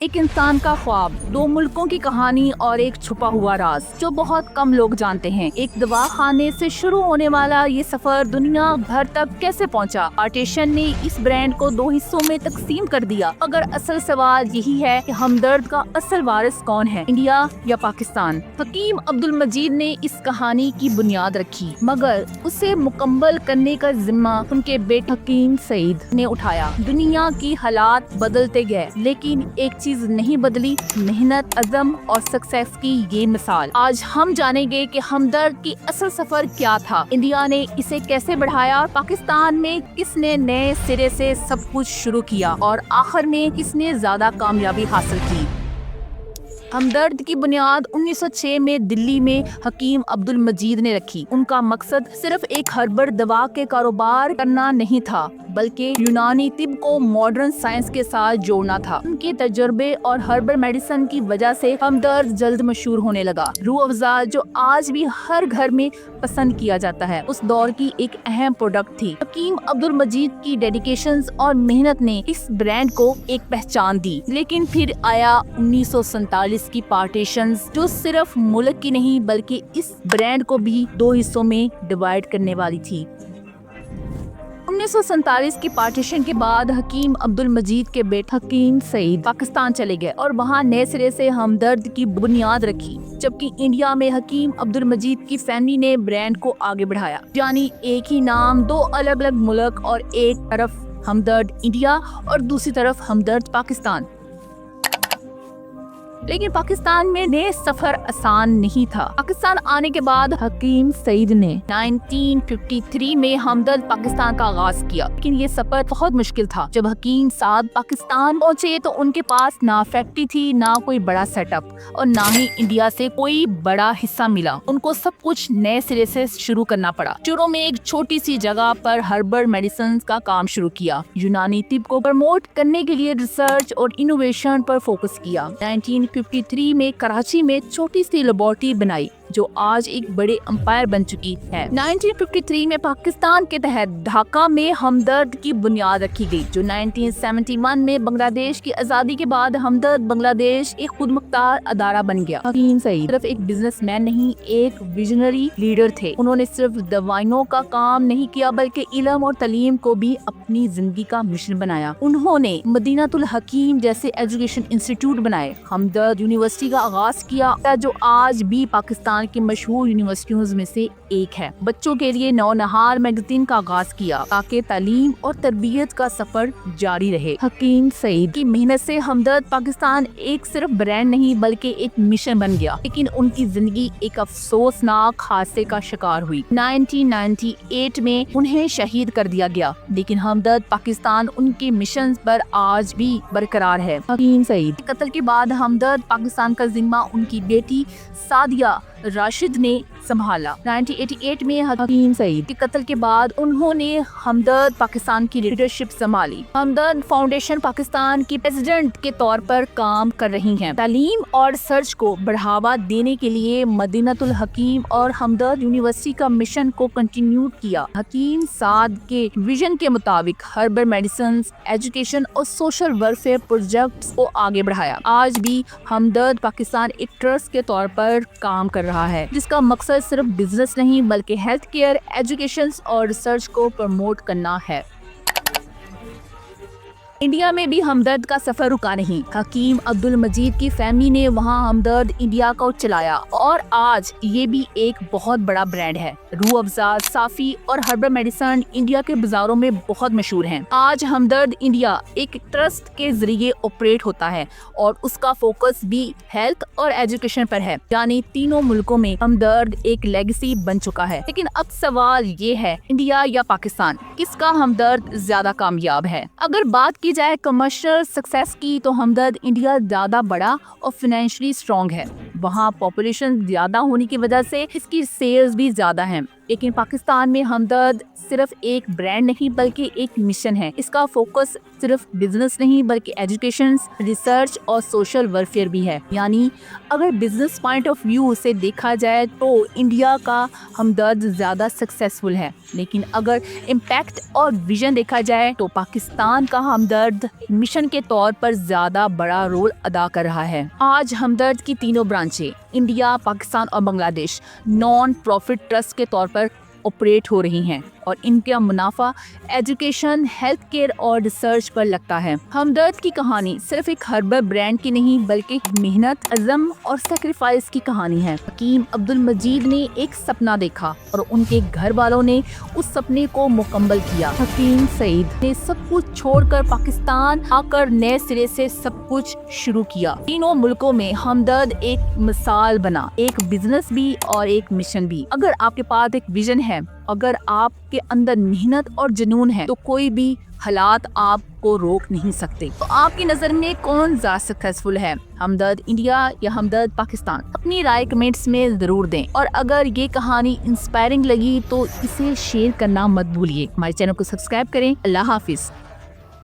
ایک انسان کا خواب، دو ملکوں کی کہانی اور ایک چھپا ہوا راز جو بہت کم لوگ جانتے ہیں۔ ایک دوا خانے سے شروع ہونے والا یہ سفر دنیا بھر تک کیسے پہنچا؟ پارٹیشن نے اس برانڈ کو دو حصوں میں تقسیم کر دیا، مگر اصل سوال یہی ہے کہ ہمدرد کا اصل وارث کون ہے، انڈیا یا پاکستان؟ حکیم عبدالمجید نے اس کہانی کی بنیاد رکھی، مگر اسے مکمل کرنے کا ذمہ ان کے بیٹے حکیم سعید نے اٹھایا۔ دنیا کی حالات بدلتے گئے، لیکن ایک چیز نہیں بدلی: محنت، عزم اور سکسیس کی یہ مثال۔ آج ہم جانیں گے کہ ہمدرد کی اصل سفر کیا تھا، انڈیا نے اسے کیسے بڑھایا، پاکستان میں کس نے نئے سرے سے سب کچھ شروع کیا، اور آخر میں کس نے زیادہ کامیابی حاصل کی۔ ہمدرد کی بنیاد 1906 میں دلی میں حکیم عبدالمجید نے رکھی۔ ان کا مقصد صرف ایک ہربل دوا کے کاروبار کرنا نہیں تھا، بلکہ یونانی طب کو ماڈرن سائنس کے ساتھ جوڑنا تھا۔ ان کے تجربے اور ہربل میڈیسن کی وجہ سے ہمدرد جلد مشہور ہونے لگا۔ روح افزا جو آج بھی ہر گھر میں پسند کیا جاتا ہے، اس دور کی ایک اہم پروڈکٹ تھی۔ حکیم عبدالمجید کی ڈیڈیکیشنز اور محنت نے اس برانڈ کو ایک پہچان دی۔ لیکن پھر آیا 1947 کی پارٹیشنز، جو صرف ملک کی نہیں بلکہ اس برانڈ کو بھی دو حصوں میں ڈیوائیڈ کرنے والی تھی۔ 1947 کی پارٹیشن کے بعد حکیم عبدالمجید کے بیٹے حکیم سعید پاکستان چلے گئے اور وہاں نئے سرے سے ہمدرد کی بنیاد رکھی، جبکہ انڈیا میں حکیم عبدالمجید کی فیملی نے برانڈ کو آگے بڑھایا۔ یعنی ایک ہی نام، دو الگ الگ ملک، اور ایک طرف ہمدرد انڈیا اور دوسری طرف ہمدرد پاکستان۔ لیکن پاکستان میں نئے سفر آسان نہیں تھا۔ پاکستان آنے کے بعد حکیم سعید نے 1953 میں ہمدرد پاکستان کا آغاز کیا، لیکن یہ سفر بہت مشکل تھا۔ جب حکیم صاحب پاکستان پہنچے تو ان کے پاس نہ فیکٹری تھی، نہ کوئی بڑا سیٹ اپ، اور نہ ہی انڈیا سے کوئی بڑا حصہ ملا۔ ان کو سب کچھ نئے سرے سے شروع کرنا پڑا۔ شروع میں ایک چھوٹی سی جگہ پر ہربل میڈیسنز کا کام شروع کیا، یونانی طب کو پروموٹ کرنے کے لیے ریسرچ اور انوویشن پر فوکس کیا۔ 1953 میں کراچی میں چھوٹی سی لیبارٹری بنائی جو آج ایک بڑے امپائر بن چکی ہے۔ 1953 میں پاکستان کے تحت ڈھاکہ میں ہمدرد کی بنیاد رکھی گئی، جو 1971 میں بنگلہ دیش کی آزادی کے بعد ہمدرد بنگلہ دیش ایک خود مختار ادارہ بن گیا۔ حکیم سعید صرف ایک بزنس مین نہیں، ایک ویژنری لیڈر تھے۔ انہوں نے صرف دوائیوں کا کام نہیں کیا بلکہ علم اور تعلیم کو بھی اپنی زندگی کا مشن بنایا۔ انہوں نے مدینہ الحکیم جیسے ایجوکیشن انسٹیٹیوٹ بنائے، ہمدرد یونیورسٹی کا آغاز کیا، جو آج بھی پاکستان کی مشہور یونیورسٹیوں میں سے ایک ہے۔ بچوں کے لیے نونہار میگزین کا آغاز کیا تاکہ تعلیم اور تربیت کا سفر جاری رہے۔ حکیم سعید کی محنت سے ہمدرد پاکستان ایک صرف برانڈ نہیں بلکہ ایک مشن بن گیا، لیکن ان کی زندگی ایک افسوسناک حادثے کا شکار ہوئی۔ 1998 میں انہیں شہید کر دیا گیا، لیکن ہمدرد پاکستان ان کے مشن پر آج بھی برقرار ہے۔ حکیم سعید کے قتل کے بعد ہمدرد پاکستان کا ذمہ ان کی بیٹی سعدیہ راشد نے سنبھالا۔ 1988 میں حکیم سعید کے قتل کے بعد انہوں نے ہمدرد پاکستان کی لیڈرشپ سنبھالی۔ ہمدرد فاؤنڈیشن پاکستان کی پریزیڈنٹ کے طور پر کام کر رہی ہیں۔ تعلیم اور ریسرچ کو بڑھاوا دینے کے لیے مدینہ الحکیم اور ہمدرد یونیورسٹی کا مشن کو کنٹینیو کیا۔ حکیم سعد کے ویژن کے مطابق ہربل میڈیسنز، ایجوکیشن اور سوشل ویلفیئر پروجیکٹس کو آگے بڑھایا۔ آج بھی ہمدرد پاکستان ایک ٹرسٹ کے طور پر کام کر رہا ہے، جس کا مقصد صرف بزنس نہیں بلکہ ہیلتھ کیئر، ایجوکیشن اور ریسرچ کو پروموٹ کرنا ہے۔ انڈیا میں بھی ہمدرد کا سفر رکا نہیں۔ حکیم عبدالمجید کی فیملی نے وہاں ہمدرد انڈیا کو چلایا اور آج یہ بھی ایک بہت بڑا برانڈ ہے۔ روح افزا، صافی اور ہربل میڈیسن انڈیا کے بازاروں میں بہت مشہور ہیں۔ آج ہمدرد انڈیا ایک ٹرسٹ کے ذریعے آپریٹ ہوتا ہے اور اس کا فوکس بھی ہیلتھ اور ایجوکیشن پر ہے، یعنی تینوں ملکوں میں ہمدرد ایک لیگیسی بن چکا ہے۔ لیکن اب سوال یہ ہے، انڈیا یا پاکستان، کس کا ہمدرد زیادہ کامیاب ہے؟ اگر بات کی جائے کمرشل سکسیس کی تو ہمدرد انڈیا زیادہ بڑا اور فائنینشلی اسٹرانگ ہے۔ وہاں پاپولیشن زیادہ ہونے کی وجہ سے اس کی سیلز بھی زیادہ ہیں۔ لیکن پاکستان میں ہمدرد صرف ایک برانڈ نہیں بلکہ ایک مشن ہے۔ اس کا فوکس صرف بزنس نہیں بلکہ ایجوکیشن، ریسرچ اور سوشل ویلفیئر بھی ہے. یعنی اگر بزنس پوائنٹ آف ویو سے دیکھا جائے تو انڈیا کا ہمدرد زیادہ سکسیسفل ہے، لیکن اگر امپیکٹ اور ویژن دیکھا جائے تو پاکستان کا ہمدرد مشن کے طور پر زیادہ بڑا رول ادا کر رہا ہے. آج ہمدرد کی تینوں برانچیں انڈیا، پاکستان اور بنگلہ دیش نان پروفٹ ٹرسٹ کے طور پر آپریٹ ہو رہی ہیں اور ان کا منافع ایجوکیشن، ہیلتھ کیئر اور ریسرچ پر لگتا ہے. ہمدرد کی کہانی صرف ایک ہربل برانڈ کی نہیں بلکہ محنت، عزم اور سیکریفائس کی کہانی ہے. حکیم عبد المجید نے ایک سپنا دیکھا اور ان کے گھر والوں نے اس سپنے کو مکمل کیا. حکیم سعید نے سب کچھ چھوڑ کر پاکستان آ کر نئے سرے سے سب کچھ شروع کیا. تینوں ملکوں میں ہمدرد ایک مثال بنا، ایک بزنس بھی اور ایک مشن بھی. اگر آپ کے پاس ایک ویژن ہے، اگر آپ کے اندر محنت اور جنون ہے تو کوئی بھی حالات آپ کو روک نہیں سکتے. تو آپ کی نظر میں کون زیادہ سکسیسفل ہے، ہمدرد انڈیا یا ہمدرد پاکستان؟ اپنی رائے کمنٹس میں ضرور دیں، اور اگر یہ کہانی انسپائرنگ لگی تو اسے شیئر کرنا مت بھولیے. ہمارے چینل کو سبسکرائب کریں. اللہ حافظ.